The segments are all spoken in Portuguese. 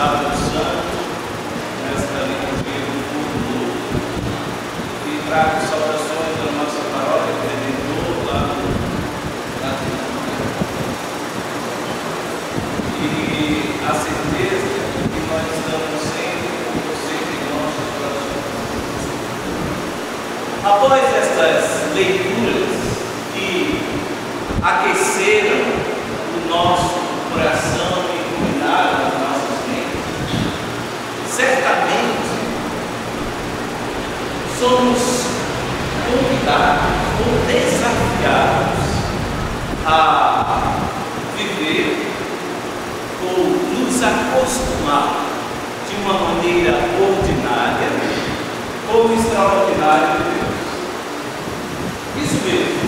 sábado santo, nesta liturgia do culto novo, e trago saudações da nossa paróquia Redentor lá na e a certeza de que nós estamos sempre com você em nossos corações. Após estas leituras que aqueceram o nosso coração e iluminaram as nossas mentes, certamente somos convidados ou desafiados a viver ou nos acostumar de uma maneira ordinária ou extraordinária de Deus. Isso mesmo,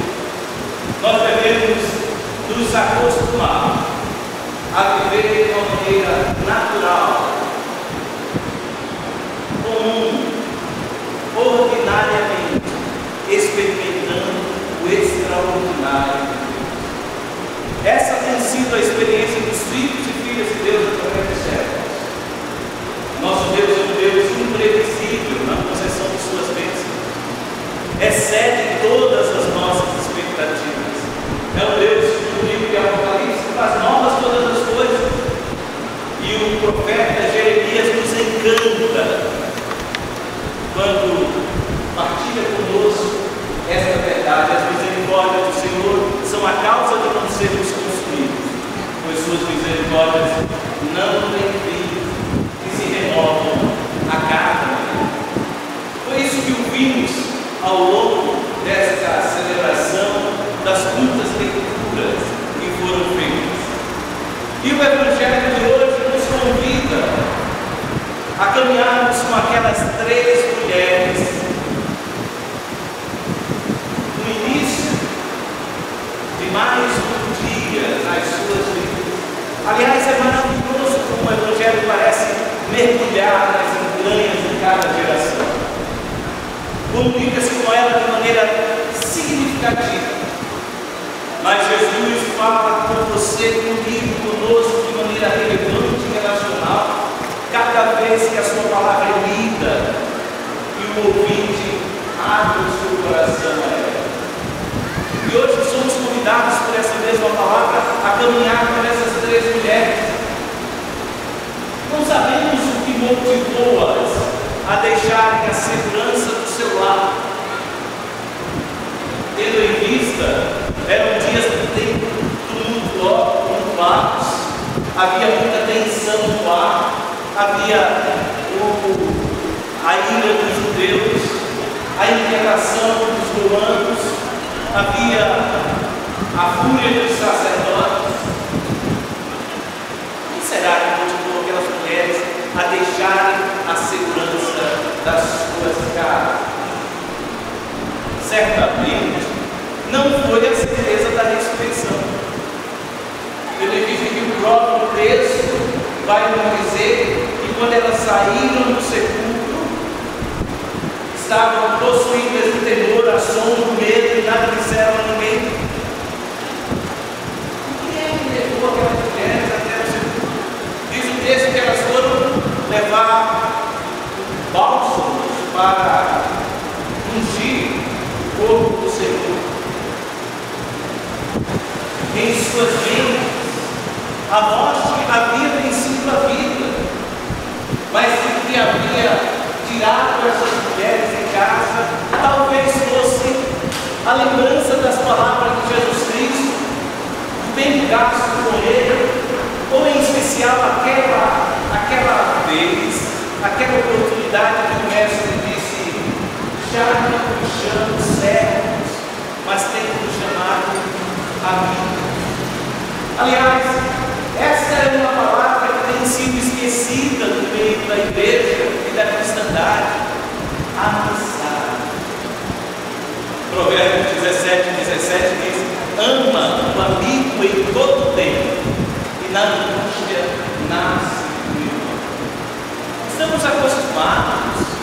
nós devemos nos acostumar a viver de uma maneira natural, comum, ordinariamente, experimentando o extraordinário de Deus. Essa tem sido a experiência dos filhos e filhas de Deus através dos séculos. Nosso Deus é um Deus imprevisível na concessão de suas bênçãos. Excede todas as nossas expectativas. É um Deus, no livro de Apocalipse, que faz novas todas as coisas. E o profeta Jeremias nos encanta quando partilha conosco esta verdade. As misericórdias do Senhor são a causa de não sermos consumidos, pois suas misericórdias não têm fim e se renovam a cada manhã. Foi isso que ouvimos ao longo desta celebração das muitas leituras que foram feitas. E o Evangelho de hoje nos convida a caminharmos com aquelas três mulheres no início de mais um dia nas suas vidas. Aliás, é maravilhoso como o Evangelho parece mergulhar nas entranhas de cada geração. Comunica-se com ela de maneira significativa. Mas Jesus fala com você, comigo, conosco, de maneira relevante e relacional, cada vez que a sua palavra é lida e o ouvinte abre o seu coração a ela. E hoje somos convidados por essa mesma palavra a caminhar por essas três mulheres. Não sabemos o que motivou-as a deixarem a segurança do seu lar. Tendo em vista, eram dias tumultuados, havia muita tensão no ar, havia a ira dos judeus, a inquietação dos romanos, havia a fúria dos sacerdotes. O que será que motivou aquelas mulheres a deixarem a segurança das suas casas? Certamente não foi a certeza da ressurreição. Ele diz que o próprio texto vai nos dizer que quando elas saíram do sepulcro, estavam possuídas de temor, assombro, medo e nada disseram a ninguém. O que é que levou aquelas mulheres até o sepulcro? Diz o texto que elas foram levar bálsamos para ungir o corpo do Senhor. Em suas mentes, a morte havia vencido a vida, mas o que havia tirado essas mulheres em casa talvez fosse a lembrança das palavras de Jesus Cristo, do bem gasto com Ele, ou em especial aquela vez, aquela oportunidade que o Mestre disse: já não me chamo servos, mas tenho me chamado amigos. Aliás, esta é uma palavra que tem sido esquecida no meio da igreja e da cristandade: amizade. Provérbios 17 diz: ama o amigo em todo tempo, e na angústia nasce o irmão. Estamos acostumados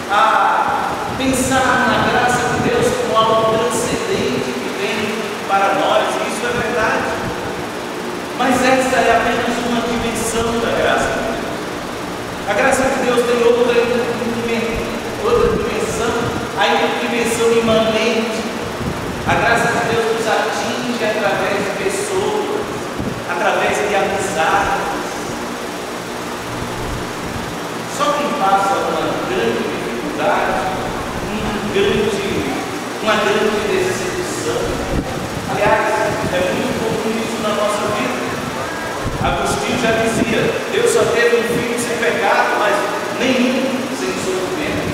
a pensar na graça de Deus como algo transcendente que vem para nós, e isso é verdade. Mas esta é apenas uma dimensão da graça de Deus. uma grande decepção. Aliás, é muito comum isso na nossa vida. Agostinho já dizia: Deus só teve um filho sem pecado, mas nenhum sem sofrimento.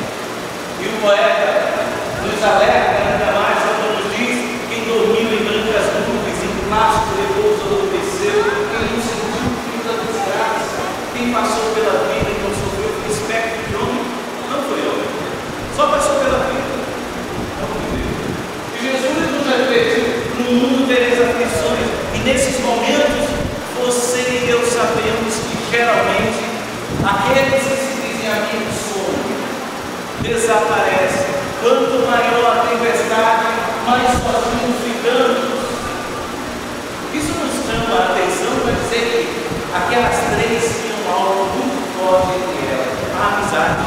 E o poeta nos alerta ainda mais quando nos diz: quem dormiu em brancas nuvens, em plástico repouso adormeceu, quem não sentiu o frio da desgraça, quem passou pela vida e não sofreu com espectro de homem, não foi homem, só passou pela vida. E Jesus nos advertiu: no mundo tereis aflições, e nesses momentos você e eu sabemos que geralmente aqueles que se dizem amigos somos, desaparecem. Quanto maior a tempestade, mais sozinhos ficamos. Isso nos chama a atenção para dizer que aquelas três tinham algo muito forte entre elas: a amizade.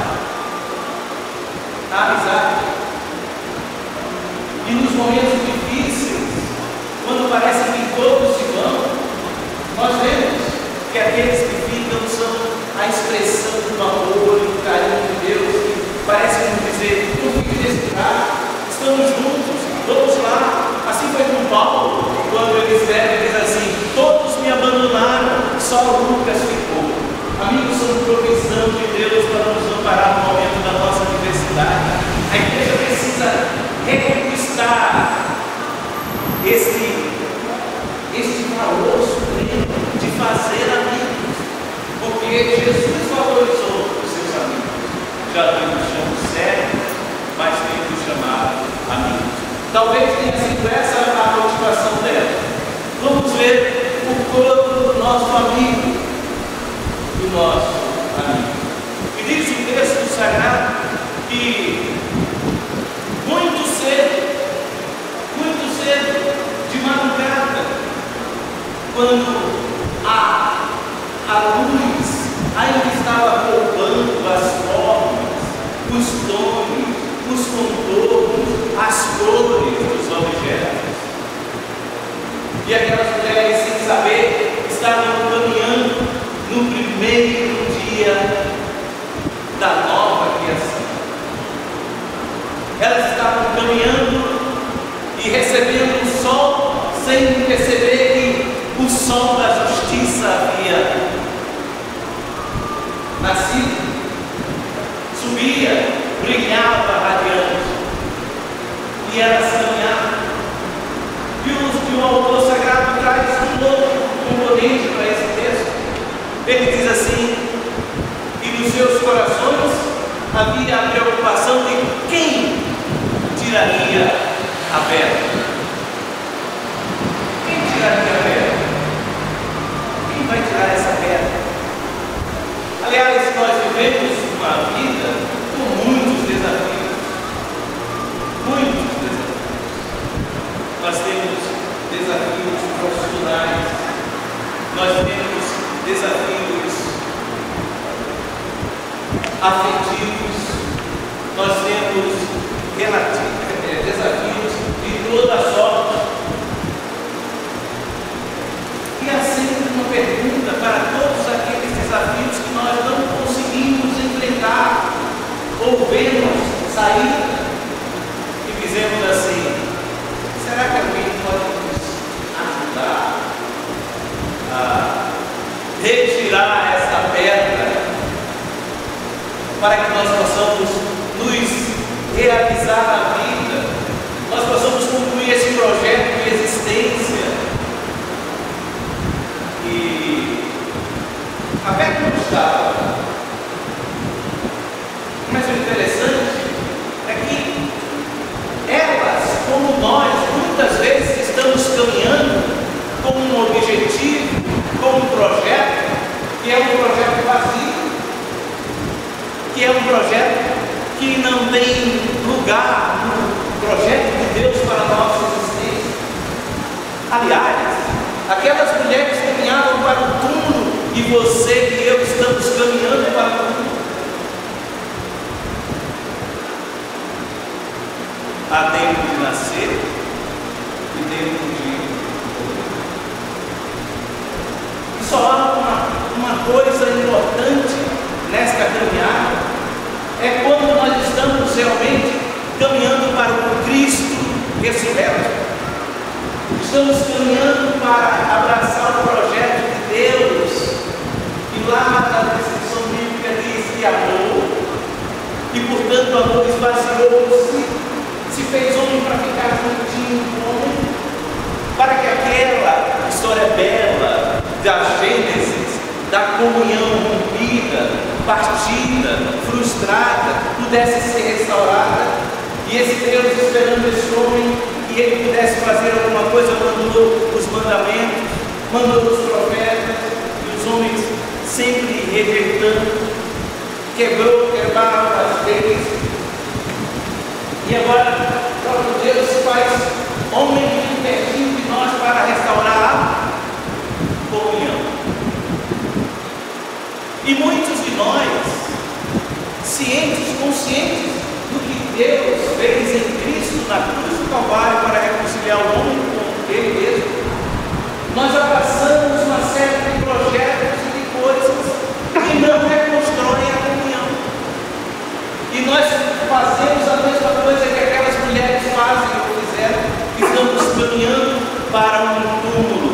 A amizade. E nos momentos difíceis, quando parece que todos se vão, nós vemos que aqueles que ficam são a expressão do amor e do carinho de Deus, que parece nos dizer: não fique nesse lugar, estamos juntos, vamos lá. Assim foi com Paulo, quando ele escreve, diz assim: todos me abandonaram, só Lucas ficou. Amigos são provisão de Deus para nos amparar no momento da nossa adversidade. A igreja precisa reconquistar este valor supremo de fazer amigos, porque Jesus valorizou os seus amigos. Já tem nos chamado sério, mas tem nos chamado amigos. Talvez tenha sido essa a motivação dela. Vamos ver o corpo do nosso amigo, do nosso amigo. E diz o texto sagrado que muito cedo, de madrugada, quando a luz ainda estava poupando as formas, os tons, os contornos, as cores dos objetos. E aquelas mulheres, sem saber, estavam caminhando no primeiro dia da nova criação. Elas estavam caminhando e recebendo o sol sem perceber que o sol da justiça havia nascido, subia, brilhava radiante, e elas caminhavam. E o autor sagrado traz um outro componente para esse texto. Ele diz assim: que nos seus corações havia a preocupação de quem tiraria a pedra. Quem tiraria a pedra? Quem vai tirar essa pedra? Aliás, nós vivemos uma vida com muitos desafios. Muitos desafios. Nós temos desafios profissionais. Nós temos desafios afetivos. Nós temos desafios de toda sorte. E há sempre uma pergunta para todos aqueles desafios que nós não conseguimos enfrentar ou vemos sair e dizemos assim: será que alguém pode nos ajudar a retirar esta pedra para que nós possamos nos realizar na vida, nós possamos concluir esse projeto de existência? E a pedra não estava. Mas o interessante é que elas, como nós, muitas vezes estamos caminhando com um objetivo, com um projeto, que é um projeto vazio, que é um projeto que não tem lugar no projeto de Deus para a nossa existência. Aliás, aquelas mulheres caminhavam para o túmulo e você e eu estamos caminhando para o túmulo. Há tempo de nascer e tempo de morrer. E só há uma coisa importante nesta caminhada: é quando nós estamos realmente caminhando para o Cristo ressurreto. Estamos caminhando para abraçar o projeto de Deus, que lá na descrição bíblica diz que amou, e portanto o amor esvaziou-se, se fez homem para ficar juntinho com o homem, para que aquela história bela da Gênesis, da comunhão rompida, partida, frustrada, pudesse ser restaurada, e esse Deus esperando esse homem, e ele pudesse fazer alguma coisa, mandou os mandamentos, mandou os profetas, e os homens sempre rejeitando, quebraram as leis, e agora o próprio Deus faz homem pertinho de nós para restaurar a comunhão. E muitos de nós, conscientes do que Deus fez em Cristo na cruz do Calvário para reconciliar o homem com Ele mesmo, nós abraçamos uma série de projetos e de coisas que não reconstroem a comunhão. E nós fazemos a mesma coisa que aquelas mulheres fazem ou fizeram. Estamos caminhando para um túmulo,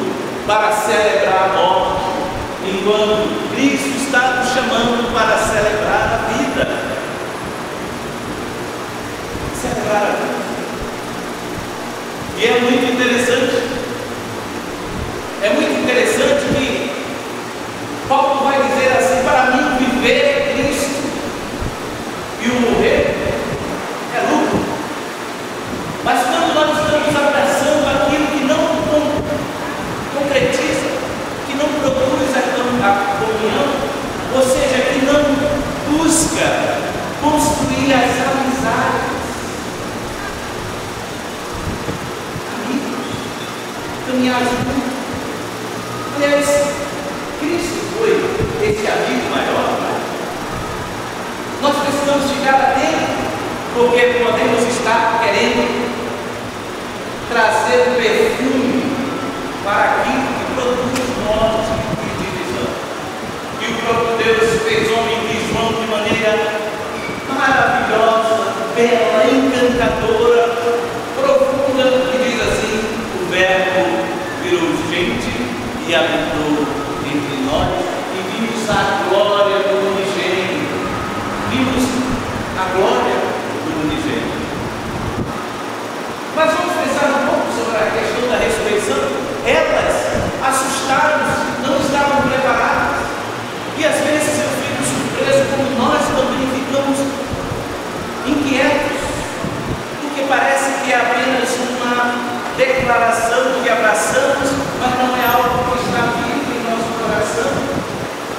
para celebrar a morte, enquanto Cristo está nos chamando para celebrar a vida. Celebrar a vida. E é muito interessante que Paulo vai dizer assim: para mim viver é Cristo e o morrer é lucro. Mas quando nós estamos abraçando aquilo que não concretiza, que não produz a comunhão, ou seja, que não busca construir as amizades, caminhar junto. Aliás, Cristo foi esse amigo maior, né? Nós precisamos ficar atentos, porque podemos estar querendo trazer perfume para aquilo que produz morte e divisão. E o próprio Deus fez homem de João de maneira maravilhosa, bela, encantadora, profunda, e diz assim: o Verbo virou gente e habitou entre nós, e vimos a glória do unigênito. Vimos a glória do unigênito. Mas vamos pensar um pouco sobre a questão da ressurreição. Elas assustaram-se, não estavam preparadas, e às vezes eu fico surpreso como nós também ficamos inquietos, porque parece que é apenas uma declaração que abraçamos, mas não é algo que está vivo em nosso coração.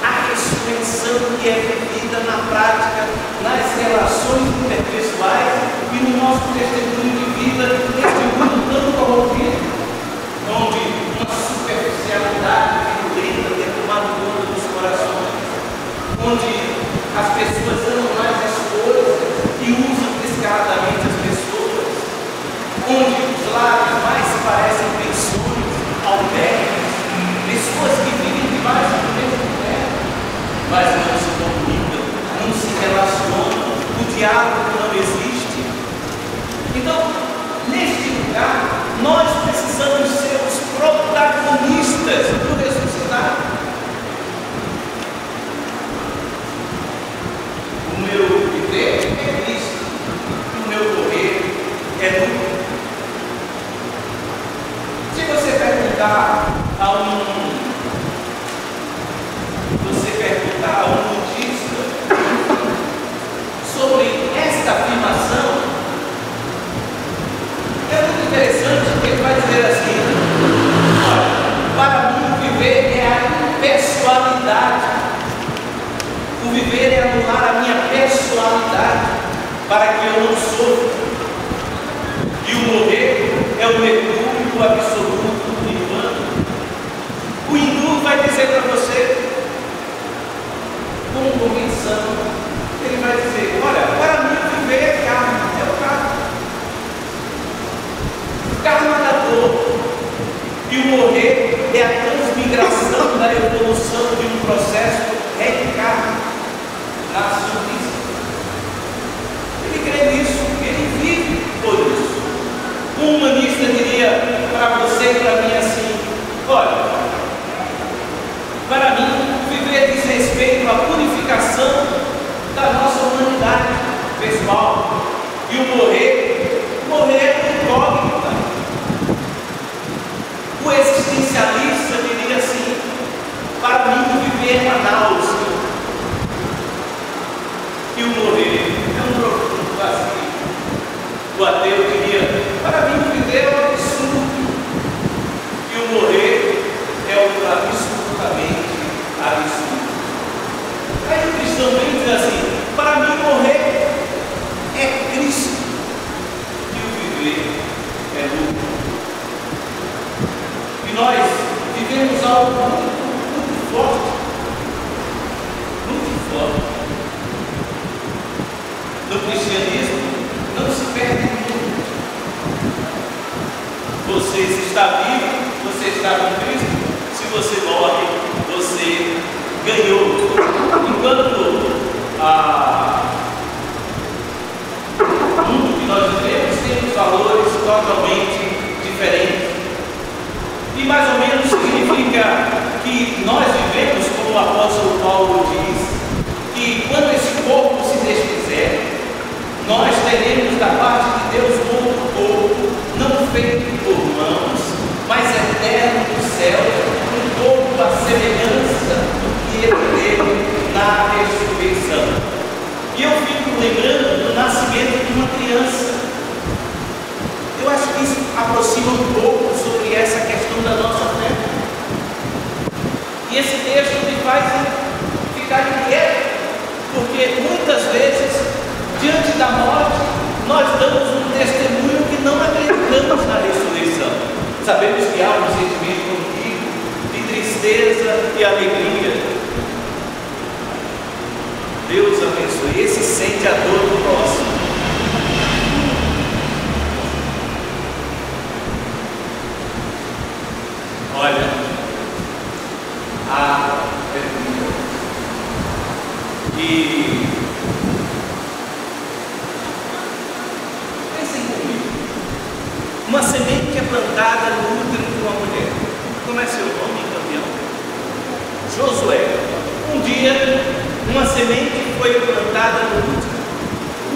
A ressurreição que é vivida na prática, nas relações interpessoais e no nosso testemunho de vida neste mundo tão corrompido, onde uma superficialidade violenta tem tomado conta dos corações, onde as pessoas amam mais as coisas e usam descaradamente as pessoas, onde os lares mais se parecem pensões, albergues, pessoas que vivem debaixo do mesmo teto, mas não se comunicam, não se relacionam, o diálogo não existe. Então, neste lugar, nós precisamos ser os protagonistas do ressuscitado. O meu viver é Cristo, o meu morrer é lucro. Se você perguntar a um notista sobre esta afirmação, é muito interessante, porque ele vai dizer assim: olha, para mim viver é a impessoalidade. O viver é anular a minha pessoalidade, para que eu não sofra. E o morrer é o mergulho absoluto do nirvana. O hindu vai dizer para você, com convicção, ele vai dizer: olha, para mim viver é karma, é o karma. Karma da dor. E o morrer é a transmigração da evolução de um processo reencarnacionista. Ele crê nisso, ele vive por isso. Com uma principal. E o morrer é incógnita. O existencialista diria assim: para mim viver é uma náusea. E o morrer é um profundo vazio. O ateu diria: para mim viver é um absurdo. E o morrer é o absolutamente absurdo. Aí o cristão vem dizer assim: para mim morrer é Cristo e o viver é lucro. E nós vivemos algo muito forte, muito forte. No cristianismo não se perde muito. Você está vivo, você está com Cristo. Se você morre, você ganhou. Enquanto o mundo que nós vivemos tem valores totalmente diferentes. E mais ou menos significa que nós vivemos, como o apóstolo Paulo diz, que quando esse corpo se desfizer, nós teremos da parte de Deus um outro corpo, não feito por mãos, mas eterno do céu, um corpo à semelhança do que ele teve na ressurreição. E eu fico lembrando do nascimento de uma criança. Eu acho que isso aproxima um pouco sobre essa questão da nossa fé. E esse texto me faz ficar inquieto, porque muitas vezes, diante da morte, nós damos um testemunho que não acreditamos na ressurreição. Sabemos que há um sentimento contigo de tristeza e alegria. Deus abençoe. Esse sente a dor do próximo. Olha, a pergunta. E pensem comigo. Uma semente é plantada no útero de uma mulher. Como é seu nome, campeão? Josué. Um dia, uma semente foi plantada no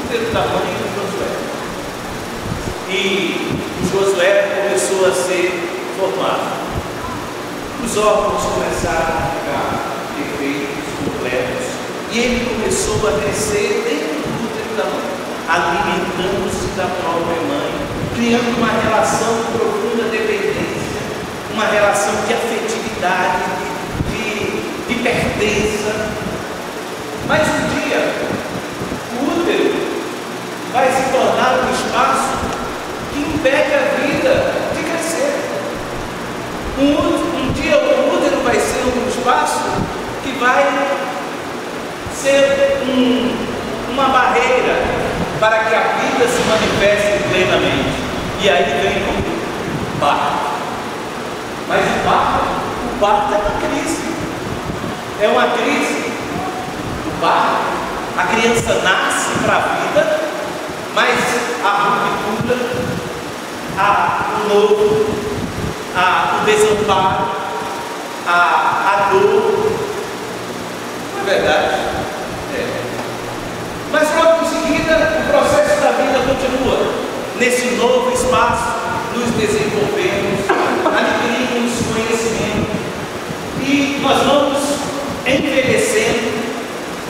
útero da mãe de Josué. E Josué começou a ser formado. Os órgãos começaram a ficar perfeitos, completos, e ele começou a crescer dentro do útero da mãe, alimentando-se da própria mãe, criando uma relação de profunda dependência, uma relação de afetividade, de pertença. Mas um dia, o útero vai se tornar um espaço que impede a vida de crescer. Um dia o útero vai ser um espaço que vai ser uma barreira para que a vida se manifeste plenamente. E aí vem o parto. Mas o parto é uma crise. É uma crise do parto. A criança nasce para a vida, mas a ruptura, o novo, o desamparo, a dor. Não é verdade? É. Mas logo em seguida o processo da vida continua. Nesse novo espaço nos desenvolvemos, adquirimos conhecimento e nós vamos envelhecendo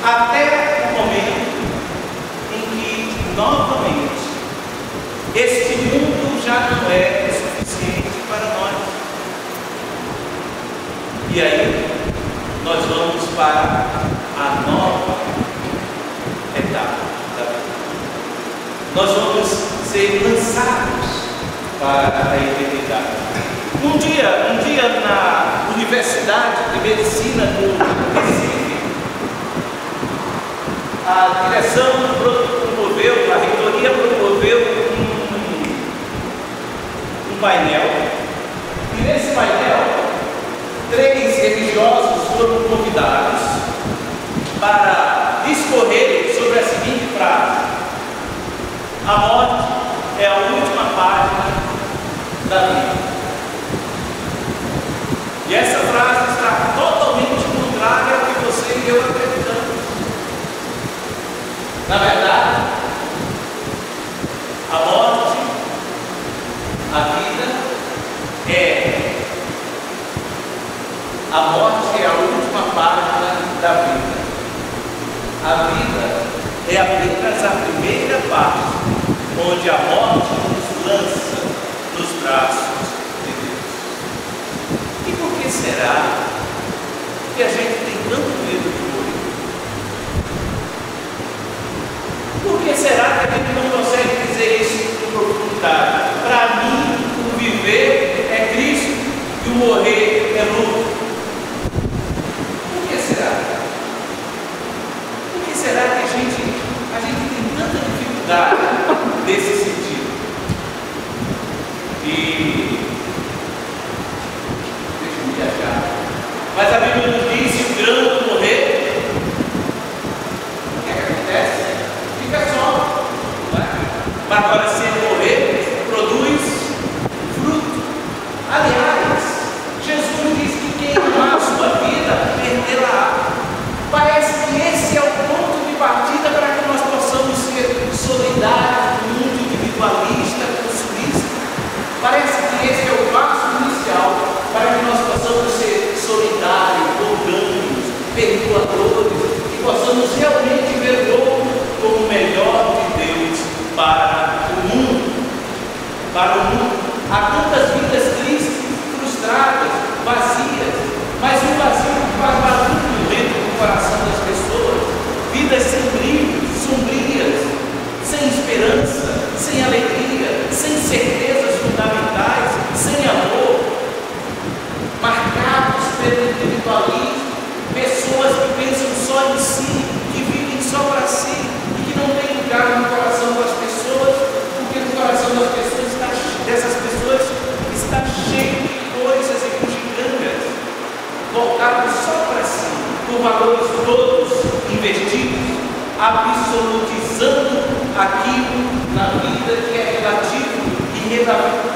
até o momento em que novamente este mundo já não é suficiente para nós. E aí nós vamos para a nova etapa da vida. Nós vamos ser lançados para a eternidade. Um dia na Universidade de Medicina do Recife, a direção promoveu, a reitoria promoveu um painel, e nesse painel 3 religiosos foram convidados para discorrer sobre a seguinte frase: a morte é a última página da vida. E essa frase está totalmente contrária ao que você e eu acreditamos. Na verdade, A morte é a última página da vida. A vida é apenas a primeira parte, onde a morte nos lança nos braços de Deus. E por que será que a gente tem tanto medo de morrer? Por que será que a gente não consegue dizer isso com profundidade? Para mim, o viver é Cristo e o morrer é lucro. Por que será? Por que será que a gente tem tanta dificuldade nesse sentido? E deixa eu viajar. Mas a Bíblia nos diz: se o grão morrer, o que é que acontece? Fica só. Não é? Mas agora, se ele morrer, produz fruto. Aliás, Jesus diz que quem amar a sua vida, perdê-la. Parece que esse é o ponto de partida para que nós possamos ser solidários no mundo individualista, consumista. Parece que esse é o passo inicial para que nós possamos ser solidários, orgânicos, perdoadores e possamos realmente ver o outro como o melhor de Deus para o mundo. Para o mundo. Há tantas vidas tristes, frustradas, vazias, mas um vazio que faz barulho dentro do coração das pessoas. Vidas sem brilho, sombrias, sem esperança, sem alegria, sem certezas fundamentais, sem amor, marcados pelo individualismo, pessoas que pensam só em si, que vivem só para si e que não têm lugar no coração das pessoas, porque no coração dessas pessoas está cheio de coisas e bugigangas, voltados só para si, por valores todos investidos, absolutizando aquilo na vida que é relativo e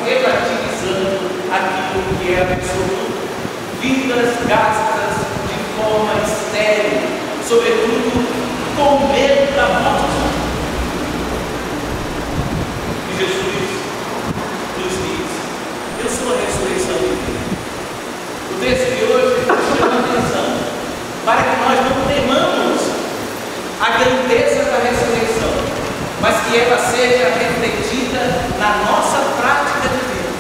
relativizando aquilo que é absoluto. Vidas gastas de forma estéril, sobretudo com medo da morte. E Jesus nos diz: eu sou a ressurreição de Deus. O texto de hoje nos chama a atenção para que nós não temamos a grandeza da ressurreição, mas que ela seja refletida na nossa prática de vida,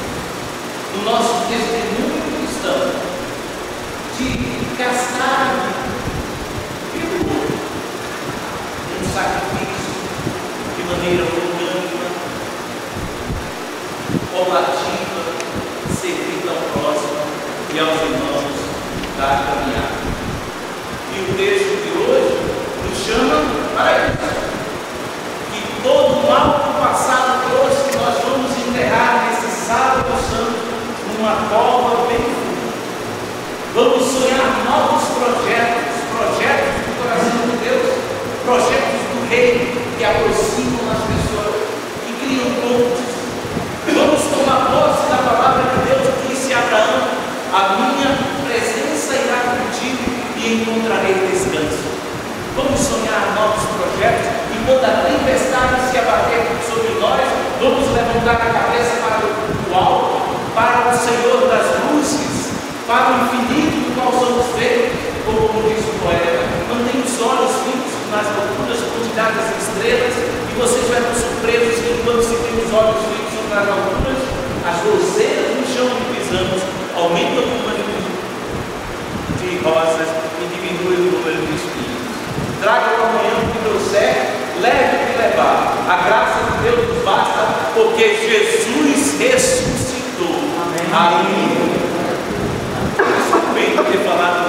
no nosso testemunho cristão, de gastar a vida um sacrifício de maneira orgânica, oblativa, servindo ao próximo e aos irmãos da caminhada. E o texto de hoje nos chama para isso, que todo o mal que o passado trouxe, nós vamos enterrar nesse sábado santo numa cova bem funda. Vamos sonhar novos projetos do coração de Deus, projetos do reino que aproximam as pessoas, que criam pontes. Vamos tomar posse da palavra de Deus que disse a Abraão: a minha presença irá contigo e encontrarei descanso. Vamos sonhar novos projetos e quando a tempestade se abater sobre nós, vamos levantar a cabeça para o alto, para o Senhor das luzes, para o infinito do qual somos feitos, ou como diz o poeta: mantenha os olhos fixos nas alturas, quantidades de estrelas, e vocês vão ser surpresos que quando se tem os olhos fixos nas alturas, as roseiras no chão onde pisamos aumentam o número de rosas e diminui o número de espinhos. Traga o amanhã o que trouxer, leve o que levar. A graça de Deus nos basta, porque Jesus ressuscitou. Amém. Aleluia. Eu sou bem de ter falado